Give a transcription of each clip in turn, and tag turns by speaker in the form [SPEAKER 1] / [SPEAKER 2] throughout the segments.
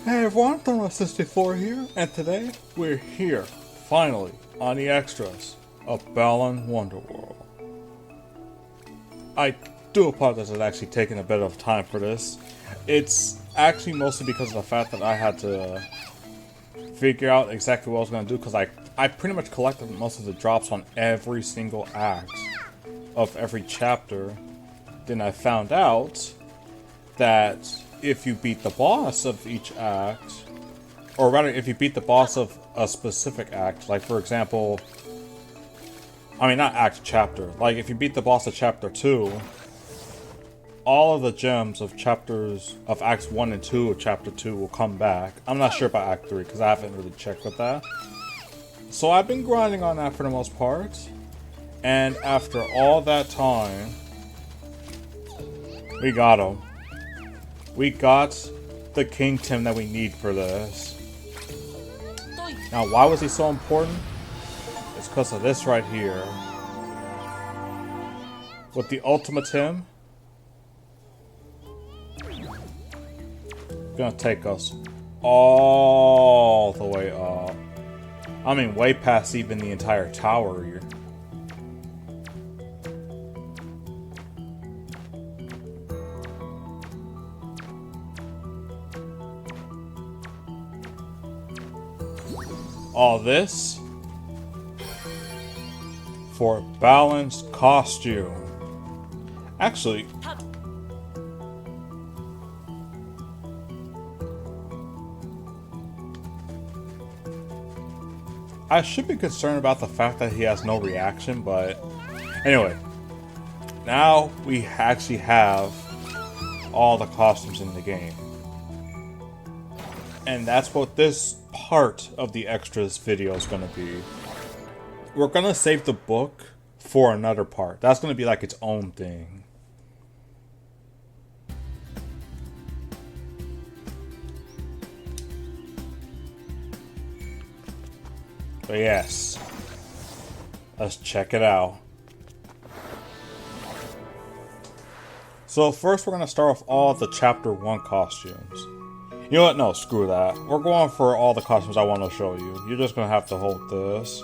[SPEAKER 1] Hey everyone, Thermo64 here, and today we're here, finally, on the extras of Balan Wonderworld. I do apologize it's actually taking a bit of time for this. It's actually mostly because of the fact that I had to figure out exactly what I was going to do, because I pretty much collected most of the drops on every single act of every chapter. Then I found out that if you beat the boss of each act, or rather if you beat the boss of a specific act, like for example, I mean not act, chapter, like if you beat the boss of chapter 2, all of the gems of chapters of acts 1 and 2 of chapter 2 will come back. I'm not sure about act 3 because I haven't really checked with that. So I've been grinding on that for the most part, and after all that time, we got him. We got the King Tim that we need for this. Now, why was he so important? It's because of this right here. With the Ultimate Tim, gonna take us all the way up. I mean, way past even the entire tower here. All this for Balan's costume. Actually, I should be concerned about the fact that he has no reaction, but anyway, now we actually have all the costumes in the game. And that's what this part of the extras video is going to be. We're going to save the book for another part. That's going to be like its own thing. But yes, let's check it out. So first we're going to start off all the chapter 1 costumes. You know what? No, screw that. We're going for all the costumes I want to show you. You're just going to have to hold this.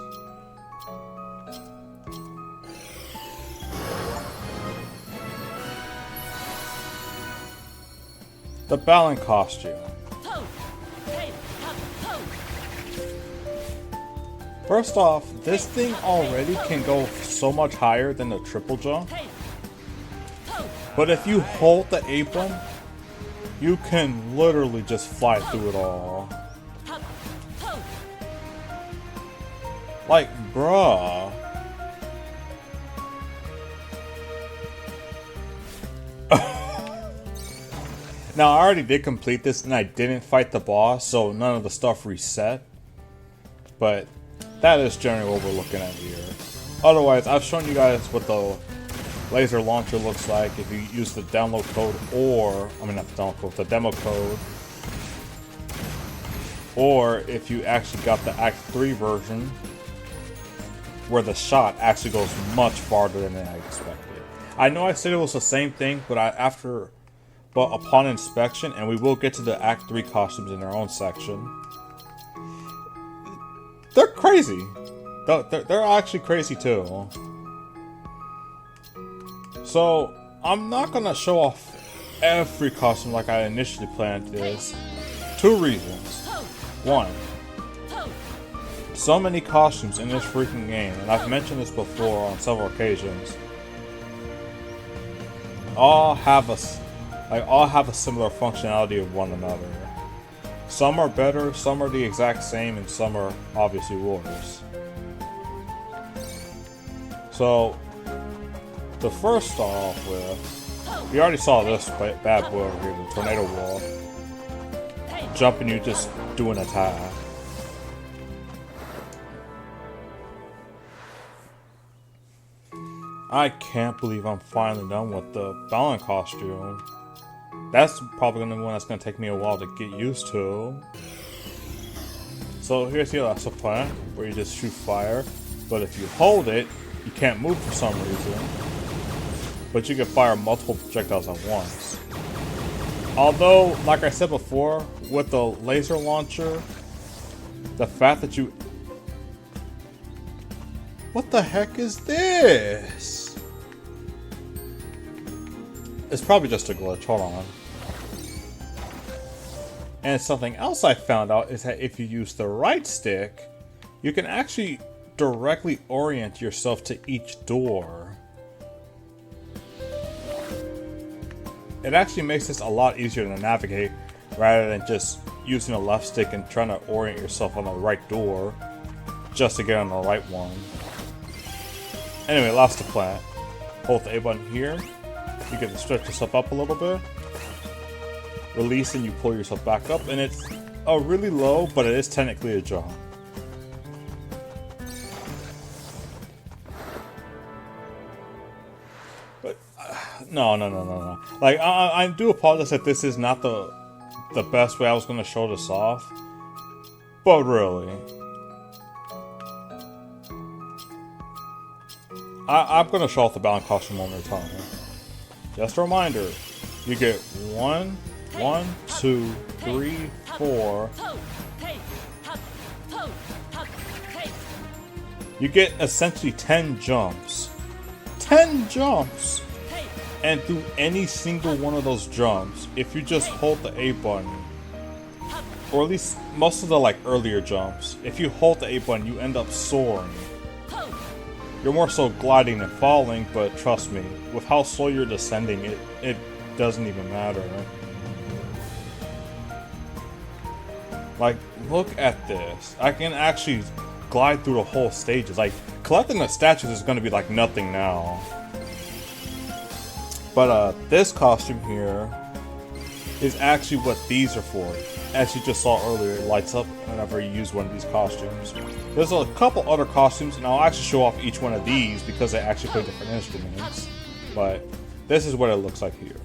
[SPEAKER 1] The Balan costume. First off, this thing already can go so much higher than the triple jump. But if you hold the apron, you can literally just fly through it all. Like, bruh. Now, I already did complete this and I didn't fight the boss, so none of the stuff reset. But that is generally what we're looking at here. Otherwise, I've shown you guys what the laser launcher looks like if you use the download code, or I mean not the download code, the demo code, or if you actually got the Act 3 version where the shot actually goes much farther than I expected. I know I said it was the same thing, but upon inspection, and we will get to the Act 3 costumes in their own section, they're crazy. They're actually crazy too. So, I'm not gonna show off every costume like I initially planned this. 2 reasons. 1, so many costumes in this freaking game, and I've mentioned this before on several occasions, all have a similar functionality of one another. Some are better, some are the exact same, and some are obviously worse. So, to first start off with, we already saw this bad boy over here, the tornado wall. Jumping, you just do an attack. I can't believe I'm finally done with the Balan costume. That's probably gonna be one that's gonna take me a while to get used to. So here's the Elastic Plant, where you just shoot fire, but if you hold it, you can't move for some reason. But you can fire multiple projectiles at once. Although, like I said before, with the laser launcher, the fact that you... What the heck is this? It's probably just a glitch. Hold on. And something else I found out is that if you use the right stick, you can actually directly orient yourself to each door. It actually makes this a lot easier to navigate rather than just using the left stick and trying to orient yourself on the right door just to get on the right one. Anyway, lots to plan. Hold the A button here. You can stretch yourself up a little bit. Release and you pull yourself back up, and it's a really low, but it is technically a jump. But no. Like I do apologize that this is not the best way I was going to show this off, but really, I'm going to show off the Balan costume one more time. Just a reminder, you get 1, 2, 3, 4. You get essentially 10 jumps. 10 jumps! And through any single one of those jumps, if you just hold the A button, or at least most of the like earlier jumps, if you hold the A button, you end up soaring. You're more so gliding than falling, but trust me, with how slow you're descending, it doesn't even matter. Like, look at this. I can actually glide through the whole stages. Like, collecting the statues is going to be like nothing now. But this costume here is actually what these are for. As you just saw earlier, it lights up whenever you use one of these costumes. There's a couple other costumes, and I'll actually show off each one of these because they actually play different instruments. But this is what it looks like here.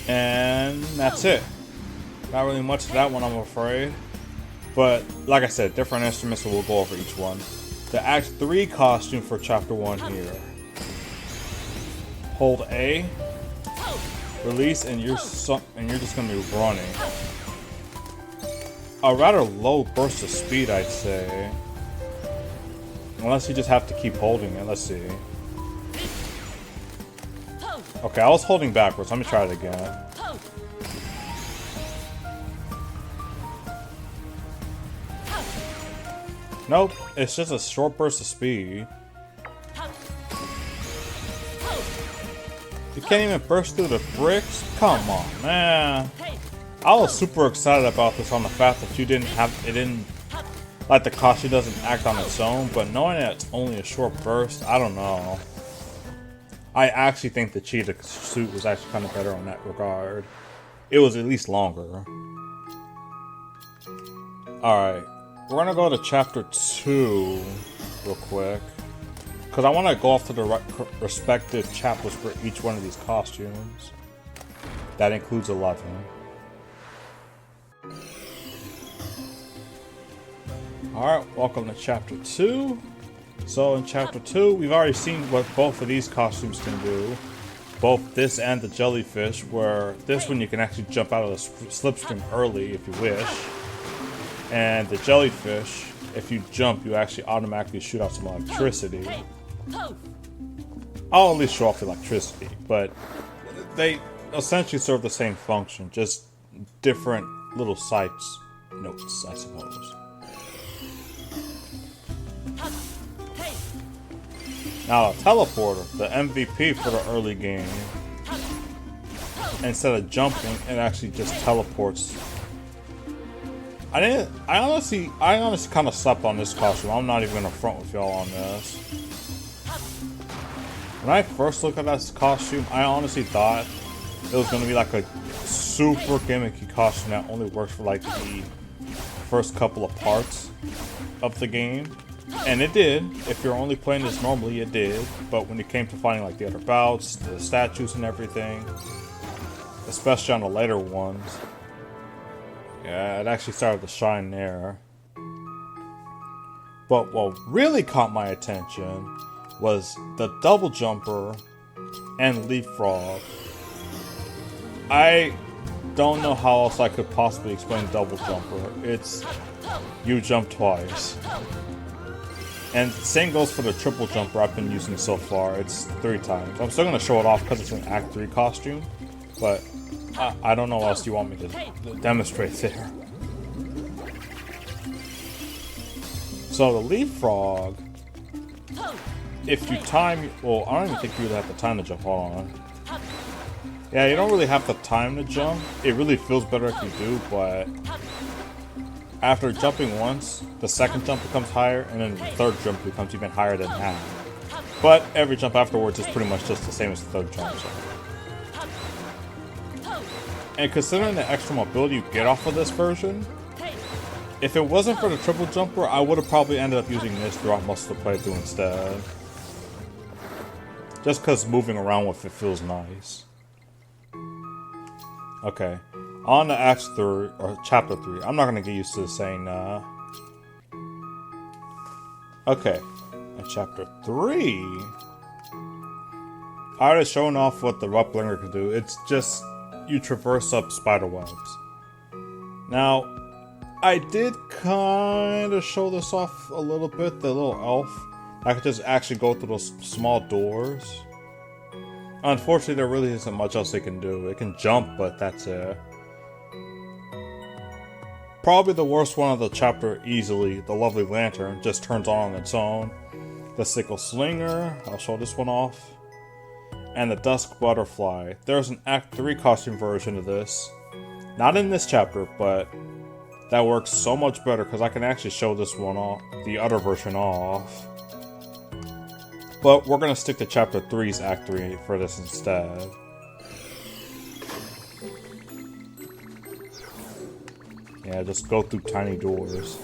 [SPEAKER 1] And that's it. Not really much to that one, I'm afraid. But, like I said, different instruments, so we'll go over each one. The Act 3 costume for Chapter 1 here. Hold A, release, and you're just going to be running. A rather low burst of speed, I'd say. Unless you just have to keep holding it. Let's see. Okay, I was holding backwards. Let me try it again. Nope, it's just a short burst of speed. You can't even burst through the bricks? Come on, man. I was super excited about this on the fact that you didn't have, it didn't, like the costume doesn't act on its own, but knowing that it's only a short burst, I don't know. I actually think the cheetah suit was actually kind of better on that regard. It was at least longer. Alright, we're gonna go to Chapter 2 real quick. Because I want to go off to the respective chapters for each one of these costumes. That includes 11. Alright, welcome to Chapter 2. So in Chapter 2, we've already seen what both of these costumes can do. Both this and the jellyfish, where this one you can actually jump out of the slipstream early if you wish. And the jellyfish, if you jump, you actually automatically shoot out some electricity. I'll at least show off the electricity, but they essentially serve the same function, just different little sights notes, I suppose. Now, the teleporter, the MVP for the early game, instead of jumping, it actually just teleports. I honestly kind of slept on this costume. I'm not even gonna front with y'all on this. When I first looked at this costume, I honestly thought it was gonna be like a super gimmicky costume that only works for like the first couple of parts of the game. And it did. If you're only playing this normally, it did. But when it came to finding like the other bouts, the statues and everything, especially on the later ones, Yeah, it actually started to shine there. But what really caught my attention was the double jumper and leapfrog. I don't know how else I could possibly explain double jumper. It's you jump twice. And same goes for the triple jumper I've been using so far. It's 3 times. I'm still going to show it off because it's an Act 3 costume. But I don't know what else you want me to demonstrate there. So the leapfrog, if you time, well, I don't even think you really have the time to jump. Hold on. Yeah, you don't really have the time to jump. It really feels better if you do, but after jumping once, the second jump becomes higher, and then the third jump becomes even higher than that. But every jump afterwards is pretty much just the same as the third jump. So. And considering the extra mobility you get off of this version, if it wasn't for the triple jumper, I would have probably ended up using this throughout most of the playthrough instead. Just because moving around with it feels nice. Okay, on to Act 3, or Chapter 3. I'm not going to get used to saying, Okay, in Chapter 3, I already shown off what the Ruplinger can do. It's just, you traverse up spider webs. Now, I did kind of show this off a little bit, the little elf. I could just actually go through those small doors. Unfortunately, there really isn't much else it can do. It can jump, but that's it. Probably the worst one of the chapter easily, the Lovely Lantern, just turns on its own. The Sickle Slinger, I'll show this one off. And the Dusk Butterfly. There's an Act 3 costume version of this. Not in this chapter, but that works so much better because I can actually show this one off, the other version off. But we're going to stick to Chapter 3's Act 3 for this instead. Yeah, just go through tiny doors.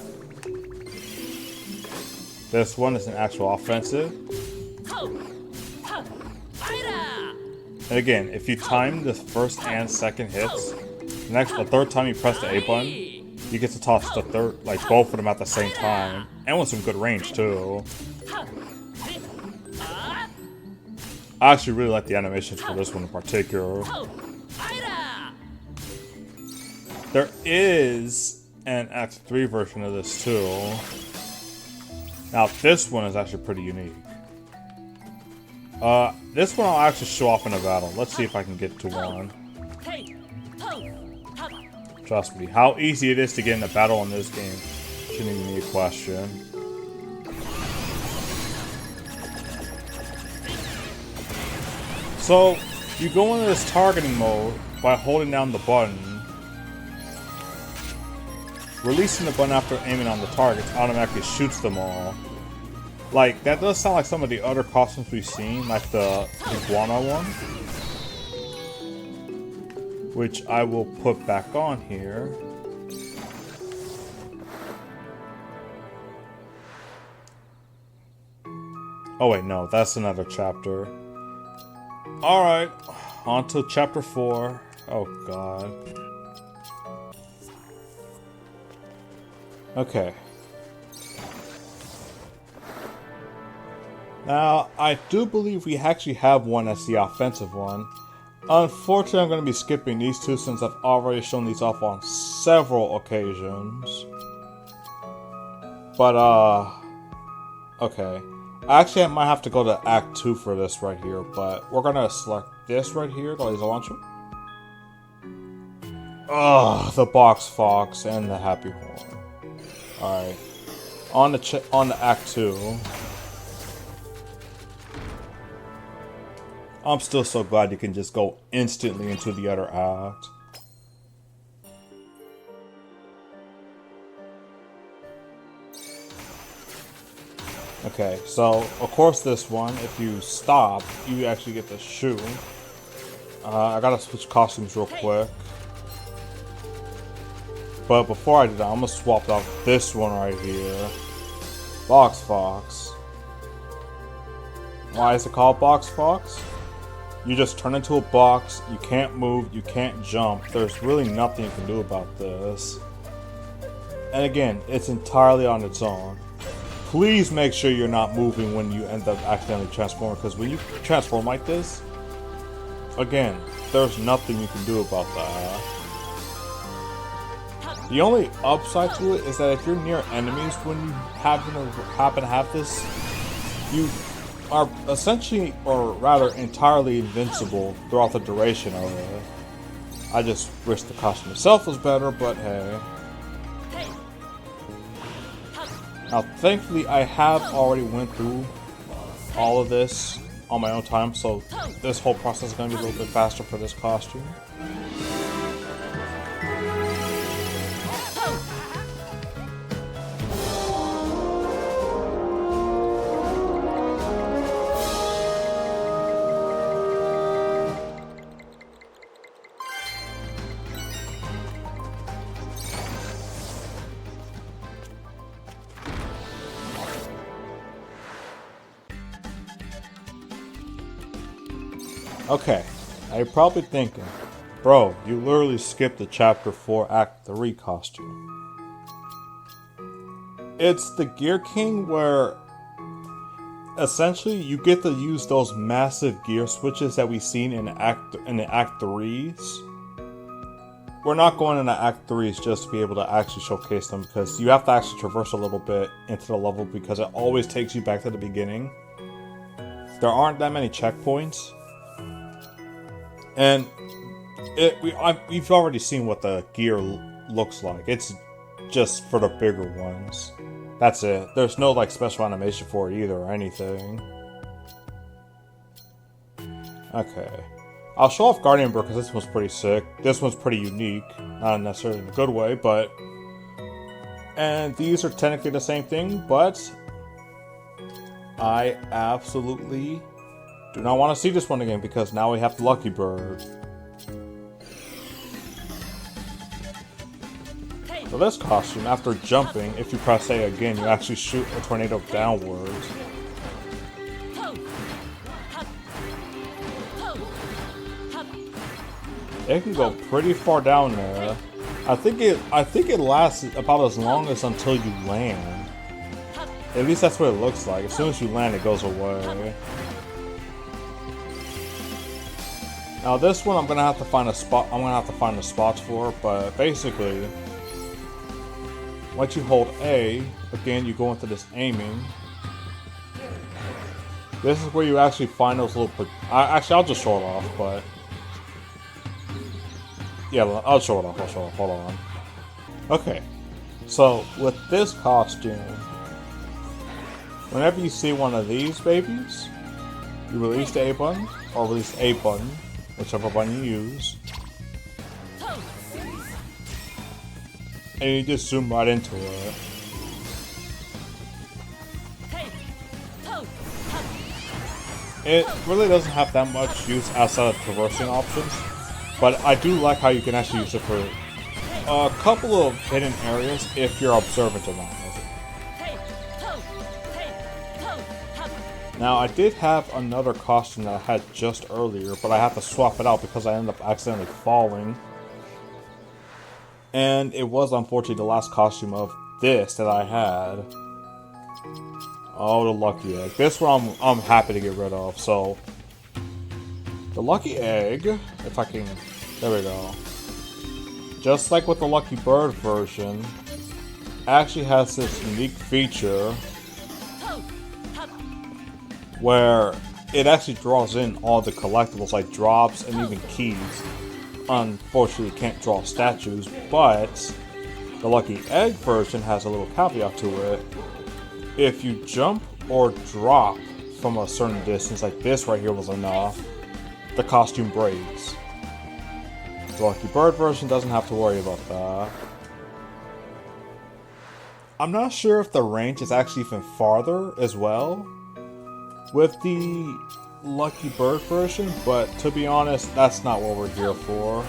[SPEAKER 1] This one is an actual offensive. And again, if you time the first and second hits, the third time you press the A button, you get to toss the third, like both of them at the same time. And with some good range too. I actually really like the animations for this one in particular. There is an Act 3 version of this too. Now this one is actually pretty unique. This one I'll actually show off in a battle. Let's see if I can get to one. Trust me, how easy it is to get in a battle in this game shouldn't even be a question. So, you go into this targeting mode by holding down the button. Releasing the button after aiming on the targets automatically shoots them all. Like, that does sound like some of the other costumes we've seen, like the iguana one. Which I will put back on here. Oh wait, no, that's another chapter. Alright, on to Chapter 4. Oh god. Okay. Now, I do believe we actually have one that's the offensive one. Unfortunately, I'm going to be skipping these two since I've already shown these off on several occasions. But, okay. Actually, I might have to go to Act 2 for this right here, but we're going to select this right here, the laser launcher. Ugh, the Box Fox and the Happy Horn. Alright. On to Act 2. I'm still so glad you can just go instantly into the other act. Okay, so of course this one, if you stop, you actually get to shoot. I gotta switch costumes real quick. But before I do that, I'm gonna swap out this one right here. Box Fox. Why is it called Box Fox? You just turn into a box, you can't move, you can't jump. There's really nothing you can do about this. And again, it's entirely on its own. Please make sure you're not moving when you end up accidentally transforming, because when you transform like this, again, there's nothing you can do about that. The only upside to it is that if you're near enemies when you happen to have this, you are essentially, or rather entirely invincible throughout the duration of it. I just wish the costume itself was better, but hey. Now, thankfully, I have already went through all of this on my own time, so this whole process is going to be a little bit faster for this costume. Okay, now you're probably thinking, bro, you literally skipped the Chapter 4 Act 3 costume. It's the Gear King where essentially you get to use those massive gear switches that we've seen in the Act 3s. We're not going into Act 3s just to be able to actually showcase them, because you have to actually traverse a little bit into the level because it always takes you back to the beginning. There aren't that many checkpoints. And we've already seen what the gear looks like. It's just for the bigger ones. That's it. There's no like special animation for it either or anything. Okay. I'll show off Guardian Bird because this one's pretty sick. This one's pretty unique. Not necessarily in a good way, but... And these are technically the same thing, but... I absolutely... do not want to see this one again because now we have the Lucky Bird. For this costume, after jumping, if you press A again, you actually shoot a tornado downwards. It can go pretty far down there. I think it lasts about as long as until you land. At least that's what it looks like. As soon as you land, it goes away. Now this one I'm gonna have to find a spot. I'm gonna have to find the spots for, but basically, once you hold A, again you go into this aiming. This is where you actually find those little. Actually, I'll just show it off, but yeah, I'll show it off. Hold on. Okay, so with this costume, whenever you see one of these babies, you release the A button or release A button. Whichever button you use. And you just zoom right into it. It really doesn't have that much use outside of traversing options, but I do like how you can actually use it for a couple of hidden areas if you're observant enough. Now, I did have another costume that I had just earlier, but I had to swap it out because I ended up accidentally falling. And it was unfortunately the last costume of this that I had. Oh, the Lucky Egg. This one I'm happy to get rid of, so... The Lucky Egg, if I can... There we go. Just like with the Lucky Bird version, actually has this unique feature where it actually draws in all the collectibles like drops and even keys. Unfortunately, you can't draw statues, but the Lucky Egg version has a little caveat to it. If you jump or drop from a certain distance, like this right here was enough, the costume breaks. The Lucky Bird version doesn't have to worry about that. I'm not sure if the range is actually even farther as well with the Lucky Bird version, but to be honest, that's not what we're here for.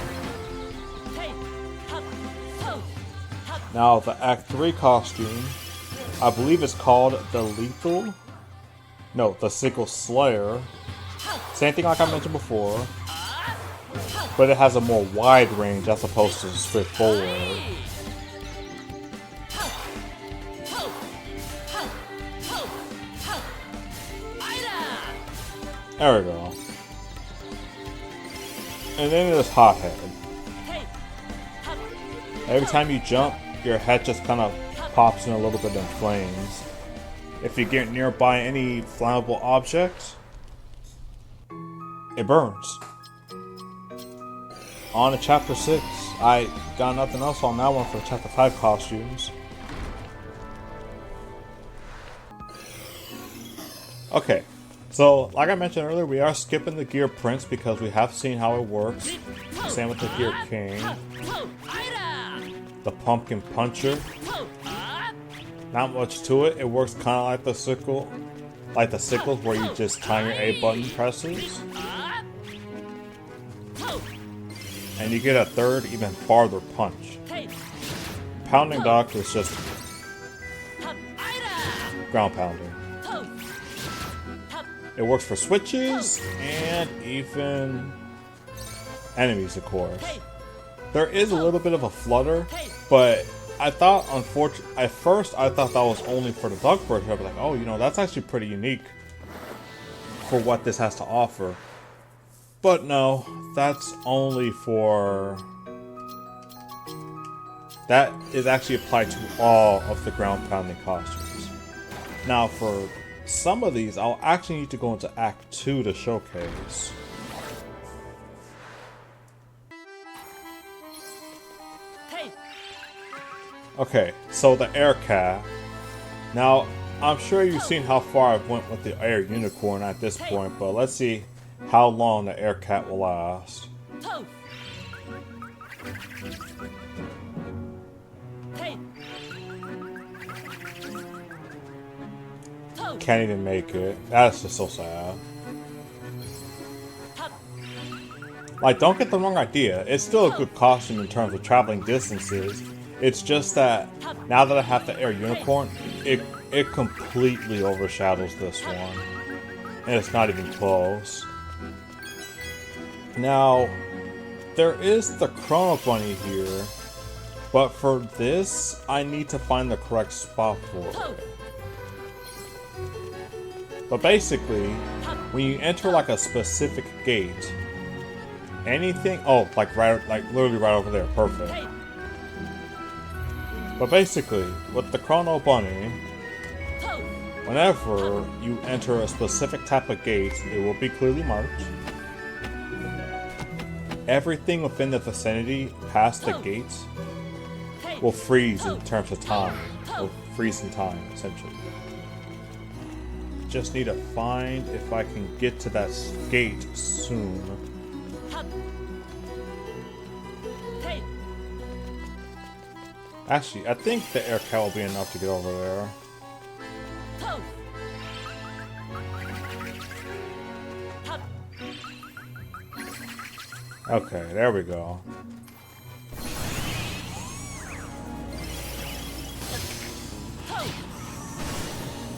[SPEAKER 1] Now, the Act 3 costume, I believe it's called the Sickle Slayer. Same thing like I mentioned before, but it has a more wide range as opposed to straightforward. There we go. And then there's Hothead. Every time you jump, your head just kind of pops in a little bit in flames. If you get nearby any flammable object, it burns. On to chapter 6. I got nothing else on that one for chapter 5 costumes. Okay, so like I mentioned earlier, we are skipping the Gear Prince because we have seen how it works. Same with the Gear King. The Pumpkin Puncher. Not much to it. It works kind of like the sickles where you just time your A button presses. And you get a third, even farther punch. Pounding Dock is just ground pounding. It works for switches and even enemies, of course. There is a little bit of a flutter, but I thought, at first I thought that was only for the Duck version. I was like, oh, you know, that's actually pretty unique for what this has to offer. But no, that's only for... That is actually applied to all of the ground pounding costumes. Now for some of these, I'll actually need to go into Act 2 to showcase. Okay, so the Air Cat. Now, I'm sure you've seen how far I've went with the Air Unicorn at this point, but let's see how long the Air Cat will last. Can't even make it. That's just so sad. Like, don't get the wrong idea. It's still a good costume in terms of traveling distances. It's just that now that I have the Air Unicorn, it completely overshadows this one. And it's not even close. Now, there is the Chrono Bunny here, but for this, I need to find the correct spot for it. But basically, when you enter like a specific gate, anything, oh, like literally right over there, perfect. But basically, with the Chrono Bunny, whenever you enter a specific type of gate, it will be clearly marked. Everything within the vicinity past the gates will freeze in terms of time. Will freeze in time, essentially. Just need to find if I can get to that gate soon. Actually, I think the Air Cat will be enough to get over there. Okay, there we go.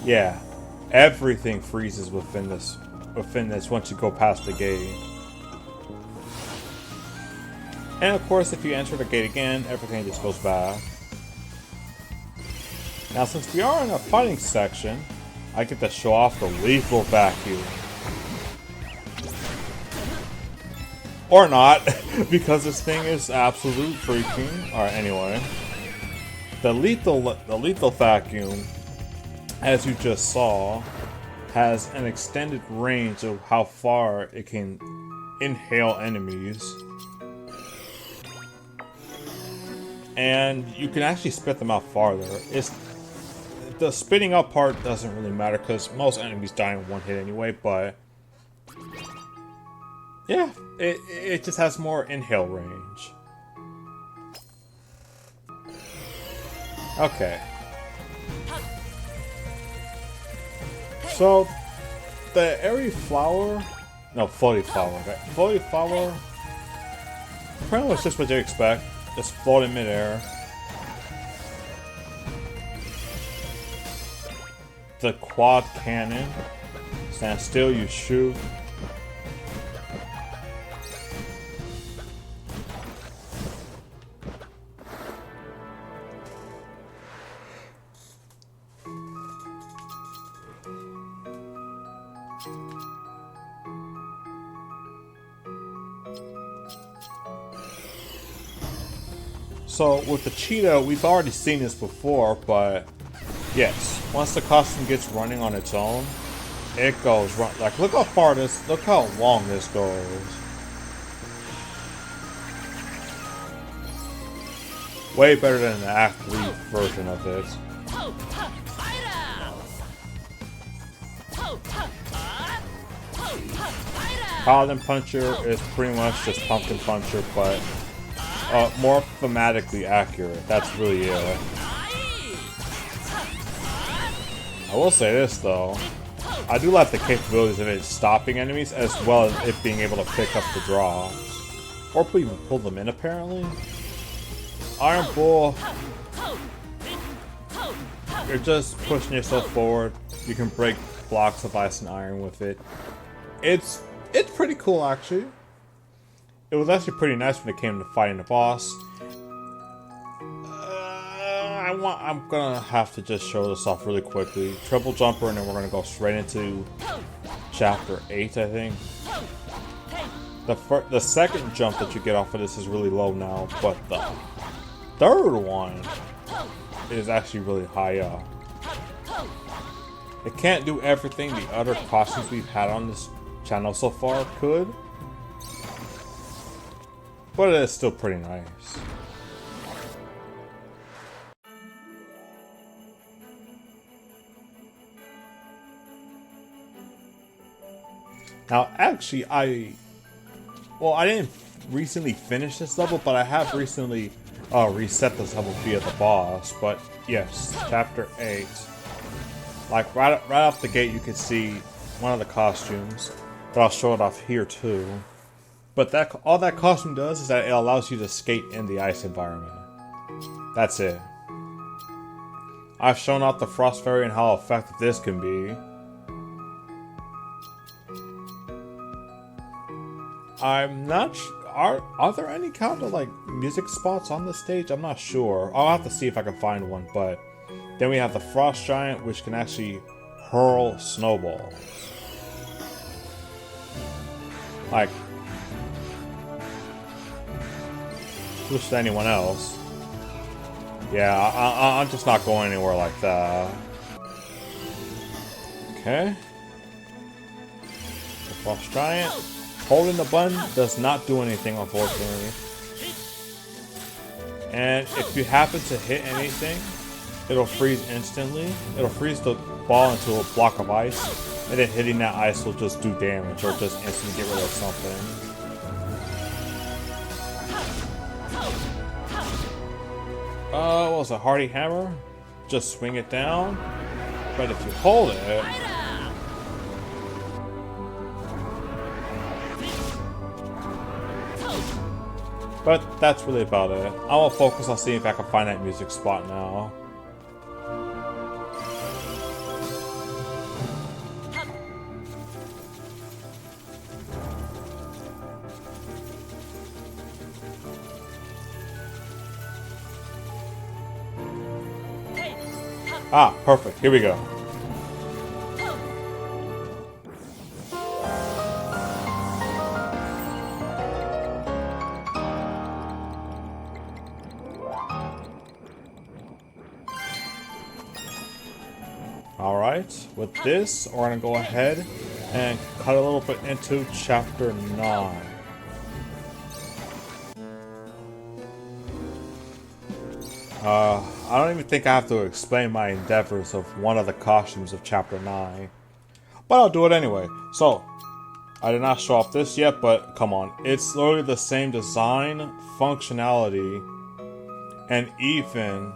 [SPEAKER 1] Yeah, everything freezes within this once you go past the gate. And of course, if you enter the gate again, everything just goes back. Now, since we are in a fighting section, I get to show off the lethal vacuum. Or not, because this thing is absolute freaking. Alright, anyway. The lethal vacuum, as you just saw, has an extended range of how far it can inhale enemies. And you can actually spit them out farther. The spitting out part doesn't really matter because most enemies die in one hit anyway, but yeah, it just has more inhale range. Okay. So, the airy flower, no, floaty flower, right? Floaty flower, pretty much just what you expect, just float in midair. The quad cannon, stand still, you shoot. So with the cheetah, we've already seen this before, but yes, once the costume gets running on its own, it goes run. Like, look how long this goes. Way better than the athlete version of it. Paladin Puncher is pretty much just Pumpkin Puncher, but more thematically accurate. That's really it. I will say this though, I do like the capabilities of it stopping enemies as well as it being able to pick up the drops. Or even pull them in apparently. Iron Bull, you're just pushing yourself forward. You can break blocks of ice and iron with it. It's pretty cool actually. It was actually pretty nice when it came to fighting the boss. I'm gonna have to just show this off really quickly. Triple jumper, and then we're gonna go straight into chapter 8, I think. The second jump that you get off of this is really low now, but the third one is actually really high up. It can't do everything the other costumes we've had on this channel so far could, but it's still pretty nice. Now, actually, I didn't recently finish this level, but I have recently reset this level via the boss. But yes, chapter 8. Like right off the gate, you can see one of the costumes, but I'll show it off here too. But all that costume does is that it allows you to skate in the ice environment. That's it. I've shown off the Frost Fairy and how effective this can be. I'm not are there any kind of like music spots on the stage? I'm not sure. I'll have to see if I can find one, but then we have the Frost Giant, which can actually hurl snowballs. Like, wish to anyone else. Yeah, I'm just not going anywhere like that. Okay. The Frost Giant. Holding the button does not do anything, unfortunately. And if you happen to hit anything, it'll freeze instantly. It'll freeze the ball into a block of ice, and then hitting that ice will just do damage or just instantly get rid of something. What was a Hardy Hammer? Just swing it down. But if you hold it, but that's really about it. I will focus on seeing if I can find that music spot now. Ah, perfect. Here we go. Alright, with this, we're going to go ahead and cut a little bit into chapter 9. I don't even think I have to explain my endeavors of one of the costumes of chapter 9. But I'll do it anyway. So, I did not show off this yet, but come on. It's literally the same design, functionality, and even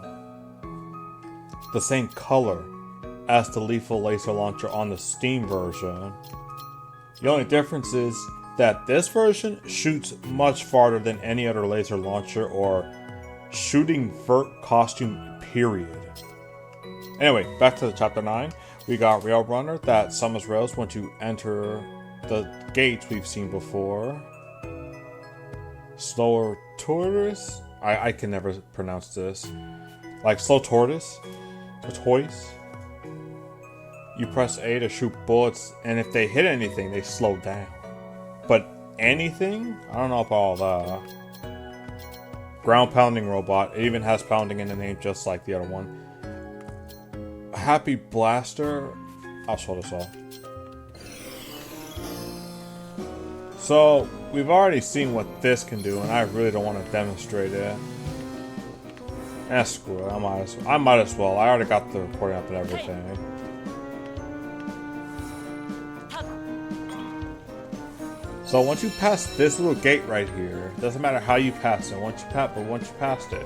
[SPEAKER 1] the same color as the lethal laser launcher on the Steam version. The only difference is that this version shoots much farther than any other laser launcher or shooting vert costume, period. Anyway, back to the chapter 9. We got Rail Runner that summons rails once you enter the gates we've seen before. Slower Tortoise? I can never pronounce this. Like Slow Tortoise? Or Toys? You press A to shoot bullets, and if they hit anything, they slow down. But anything? I don't know about all that. Ground pounding robot. It even has pounding in the name just like the other one. Happy Blaster. I'll show this all. So, we've already seen what this can do, and I really don't want to demonstrate it. Screw it. I might as well. I already got the recording up and everything. So once you pass this little gate right here, doesn't matter how you pass it. Once you passed it,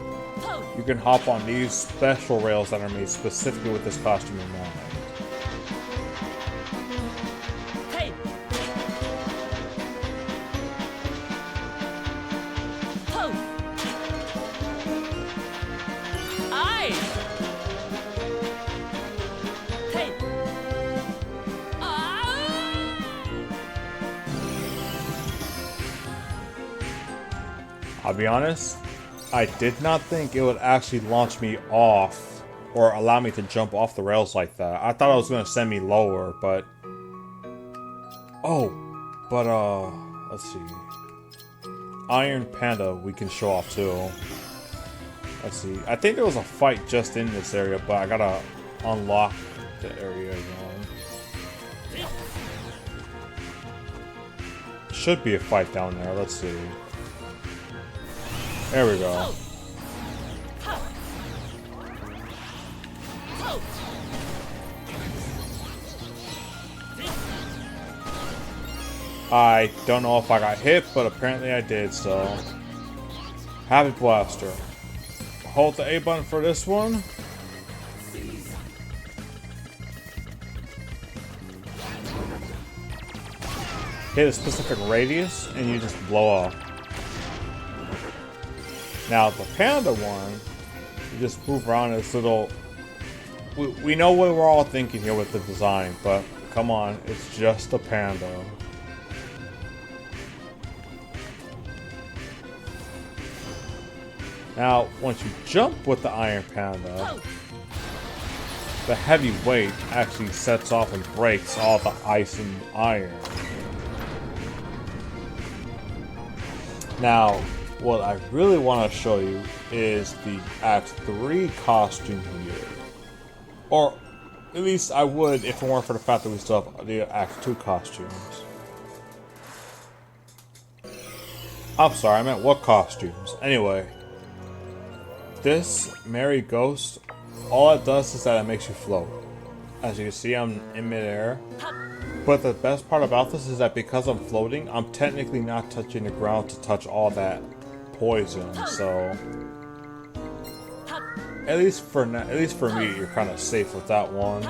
[SPEAKER 1] you can hop on these special rails that are made specifically with this costume in mind. I'll be honest, I did not think it would actually launch me off or allow me to jump off the rails like that. I thought it was going to send me lower, but... let's see. Iron Panda we can show off too. Let's see. I think there was a fight just in this area, but I gotta unlock the area again. Should be a fight down there, let's see. There we go. I don't know if I got hit, but apparently I did, so... Happy Blaster. Hold the A button for this one. Hit a specific radius, and you just blow up. Now, the Panda one, you just move around this little... We know what we're all thinking here with the design, but come on, it's just a Panda. Now, once you jump with the Iron Panda, the heavy weight actually sets off and breaks all the ice and iron. Now, what I really want to show you is the Act 3 costume here. Or, at least I would if it weren't for the fact that we still have the Act 2 costumes. I'm sorry, I meant what costumes? Anyway, this Merry Ghost, all it does is that it makes you float. As you can see, I'm in midair. But the best part about this is that because I'm floating, I'm technically not touching the ground to touch all that poison, so at least for me, you're kind of safe with that one.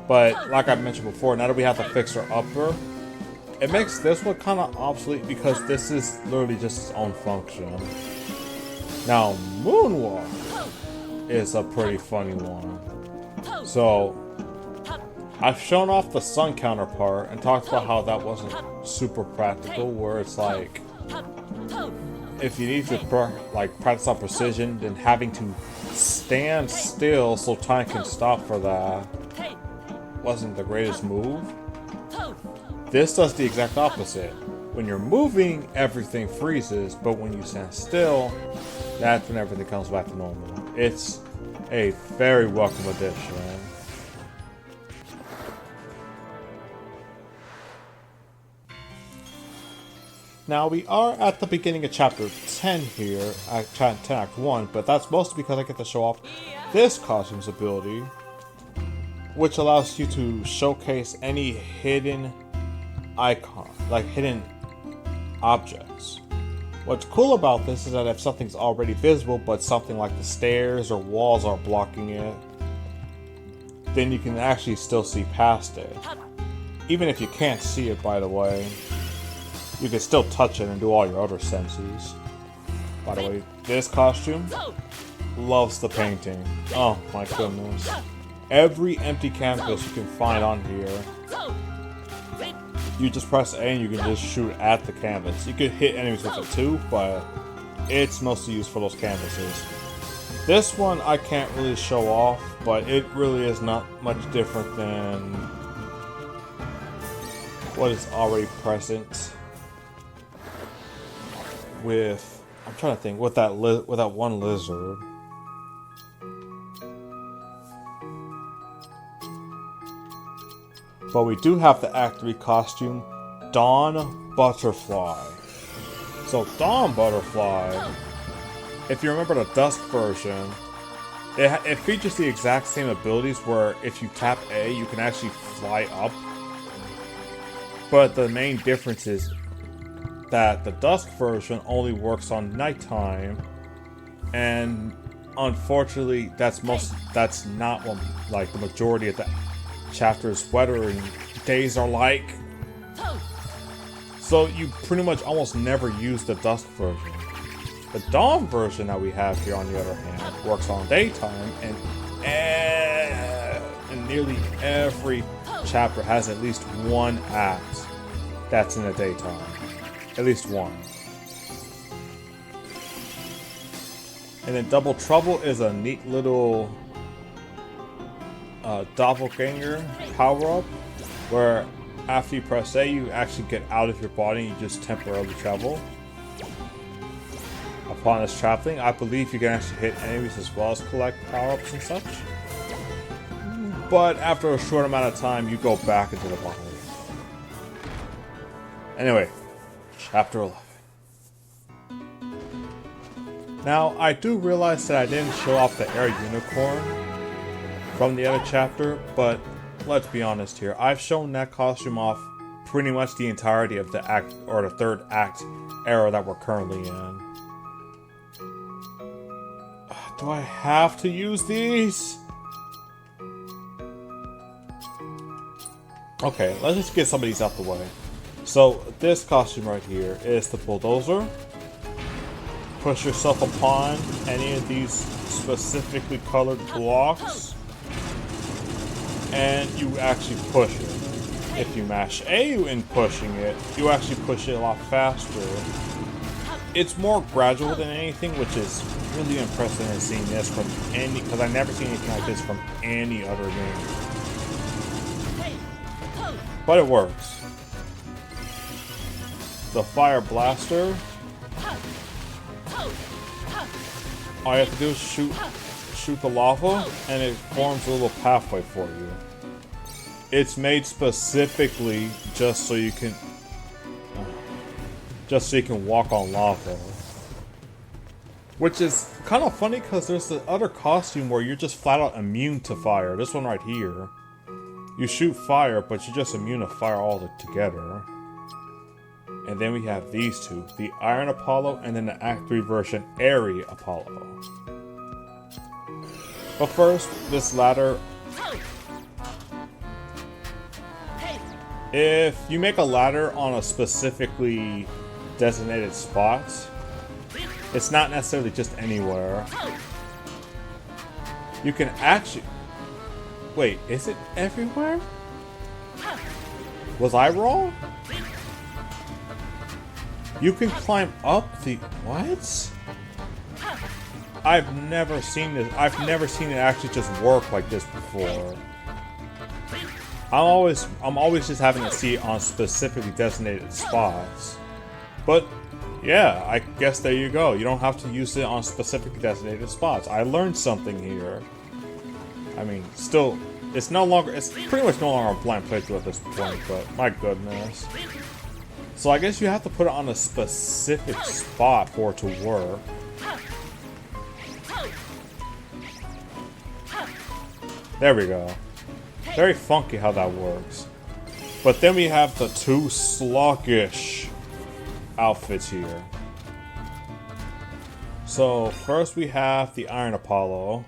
[SPEAKER 1] But like I mentioned before, now that we have to fix our upper, it makes this one kind of obsolete because this is literally just its own function. Now, Moonwalk is a pretty funny one. So, I've shown off the sun counterpart and talked about how that wasn't super practical, where it's like, if you need to practice on precision, then having to stand still so time can stop for that wasn't the greatest move. This does the exact opposite. When you're moving, everything freezes, but when you stand still, that's when everything comes back to normal. It's a very welcome addition. Now, we are at the beginning of Chapter 10 here, Chapter 10 Act 1, but that's mostly because I get to show off this costume's ability, which allows you to showcase any hidden icon, like hidden objects. What's cool about this is that if something's already visible, but something like the stairs or walls are blocking it, then you can actually still see past it. Even if you can't see it, by the way. You can still touch it and do all your other senses. By the way, this costume loves the painting. Oh my goodness. Every empty canvas you can find on here, you just press A and you can just shoot at the canvas. You could hit enemies with it too, but it's mostly used for those canvases. This one I can't really show off, but it really is not much different than what is already present with I'm trying to think with that one lizard. But we do have the Act 3 costume, Dawn Butterfly. So Dawn Butterfly, if you remember the Dusk version, it features the exact same abilities where if you tap A, you can actually fly up. But the main difference is that the Dusk version only works on nighttime, and unfortunately, that's not what like the majority of the chapters weathering days are like. So you pretty much almost never use the Dusk version. The Dawn version that we have here, on the other hand, works on daytime, and nearly every chapter has at least one act that's in the daytime. At least one. And then Double Trouble is a neat little doppelganger power-up, where after you press A, you actually get out of your body and you just temporarily travel. Upon this traveling, I believe you can actually hit enemies as well as collect power-ups and such. But after a short amount of time, you go back into the body. Anyway, Chapter 11. Now, I do realize that I didn't show off the air unicorn from the other chapter, but let's be honest here. I've shown that costume off pretty much the entirety of the act, or the third act era that we're currently in. Do I have to use these? Okay, let's just get some of these out the way. So, this costume right here is the bulldozer. Push yourself upon any of these specifically colored blocks, and you actually push it. If you mash A in pushing it, you actually push it a lot faster. It's more gradual than anything, which is really impressive in seeing this from any, because I've never seen anything like this from any other game. But it works. The fire blaster, all you have to do is shoot the lava, and it forms a little pathway for you. It's made specifically just so you can walk on lava. Which is kind of funny because there's the other costume where you're just flat out immune to fire. This one right here, you shoot fire, but you're just immune to fire all together. And then we have these two, the Iron Apollo and then the Act 3 version, Airy Apollo. But first, this ladder. If you make a ladder on a specifically designated spot, it's not necessarily just anywhere. You can actually... Wait, is it everywhere? Was I wrong? You can climb up the... What? I've never seen this. I've never seen it actually just work like this before. I'm always just having to see it on specifically designated spots. But yeah, I guess there you go. You don't have to use it on specifically designated spots. I learned something here. I mean, still, it's pretty much no longer a blind playthrough at this point, but my goodness. So I guess you have to put it on a specific spot for it to work. There we go. Very funky how that works. But then we have the two sluggish outfits here. So first we have the Iron Apollo,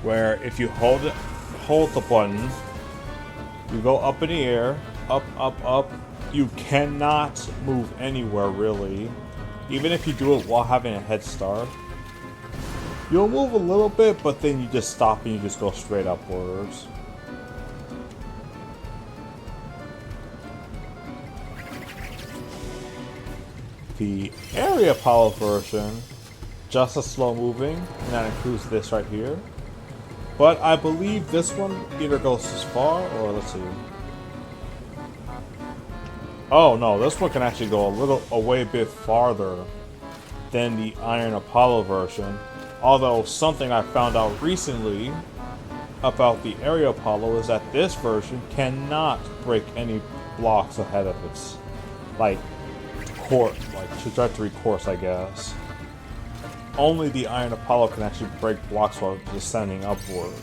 [SPEAKER 1] where if you hold the button, you go up in the air, up, up, up. You cannot move anywhere really, even if you do it while having a head start. You'll move a little bit, but then you just stop and you just go straight upwards. The Area Apollo version, just a slow moving, and that includes this right here. But I believe this one either goes as far, or let's see. Oh no, this one can actually go a way bit farther than the Iron Apollo version. Although something I found out recently about the Aerial Apollo is that this version cannot break any blocks ahead of its trajectory course, I guess. Only the Iron Apollo can actually break blocks while descending upwards.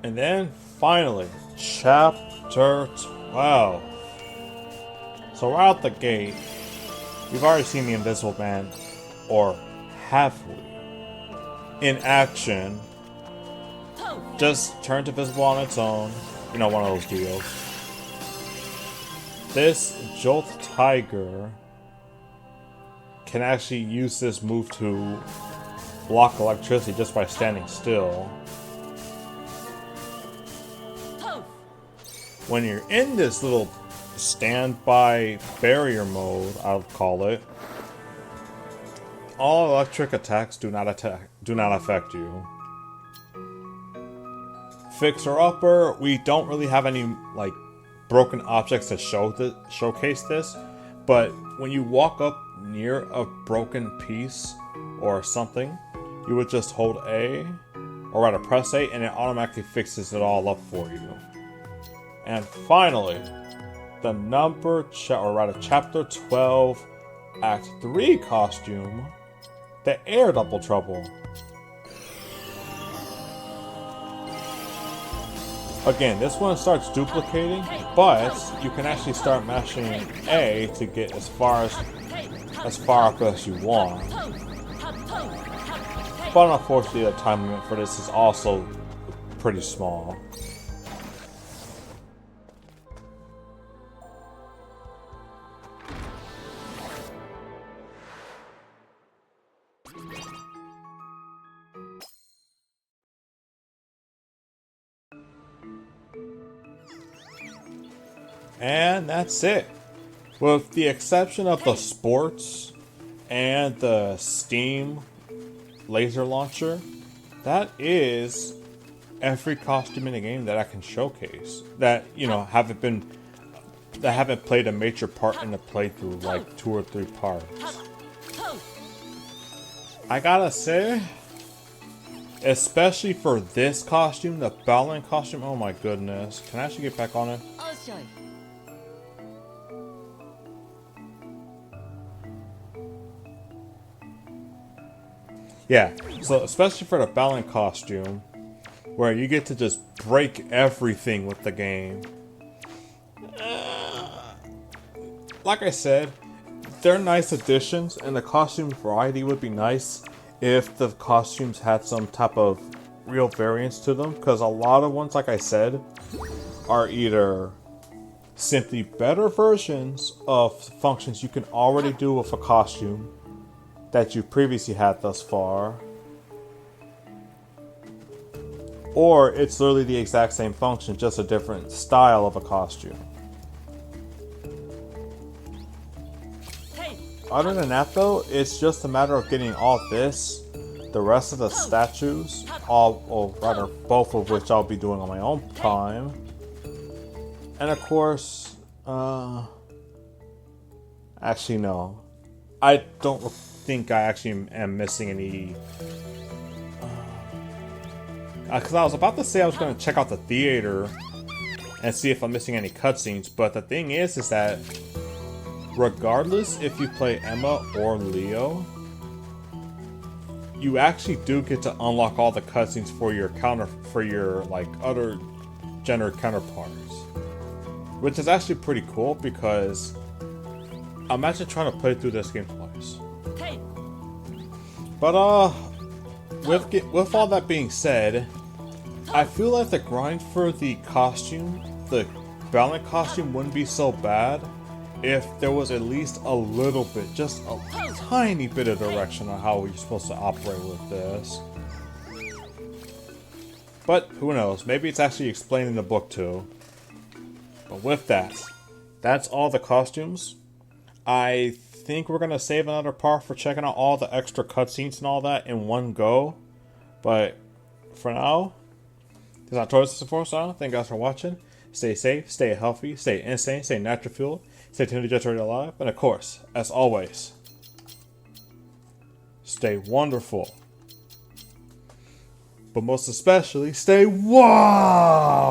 [SPEAKER 1] And then, finally, Chapter 12. So right out the gate, we've already seen the Invisible Man, or have we, in action. Just turned invisible on its own. You know, one of those deals. This Jolt Tiger can actually use this move to block electricity just by standing still. When you're in this little standby barrier mode, I'll call it, all electric attacks do not affect you. Fixer Upper, we don't really have any broken objects to showcase this, but when you walk up near a broken piece or something, you would just hold A, or rather press A, and it automatically fixes it all up for you. And finally, the Chapter 12, Act 3 costume, the Air Double Trouble. Again, this one starts duplicating, but you can actually start mashing A to get as far up as you want. But unfortunately, the time limit for this is also pretty small. And that's it. With the exception of the sports and the Steam laser launcher, that is every costume in the game that I can showcase. That, haven't played a major part in the playthrough, like 2 or 3 parts. I gotta say, especially for this costume, the Balan costume, oh my goodness. Can I actually get back on it? Yeah, so especially for the Balan costume, where you get to just break everything with the game. Like I said, they're nice additions, and the costume variety would be nice if the costumes had some type of real variance to them, because a lot of ones, like I said, are either simply better versions of functions you can already do with a costume that you previously had thus far, or it's literally the exact same function, just a different style of a costume. Other than that though, it's just a matter of getting all this, the rest of the statues, both of which I'll be doing on my own time, and of course, actually no, I don't think I actually am missing any, because I was about to say I was going to check out the theater and see if I'm missing any cutscenes, but the thing is that regardless if you play Emma or Leo, you actually do get to unlock all the cutscenes for your other gender counterparts, which is actually pretty cool, because imagine trying to play through this game twice. But with all that being said, I feel like the grind for the costume, the Balan costume, wouldn't be so bad if there was at least a little bit, just a tiny bit of direction on how we're supposed to operate with this. But who knows, maybe it's actually explained in the book too. But with that, that's all the costumes. I think we're going to save another part for checking out all the extra cutscenes and all that in one go. But for now, this is October 64 style. Thank you guys for watching. Stay safe, stay healthy, stay insane, stay natural fuel, stay tuned to Just Ready Alive, and of course, as always, stay wonderful. But most especially, stay wild!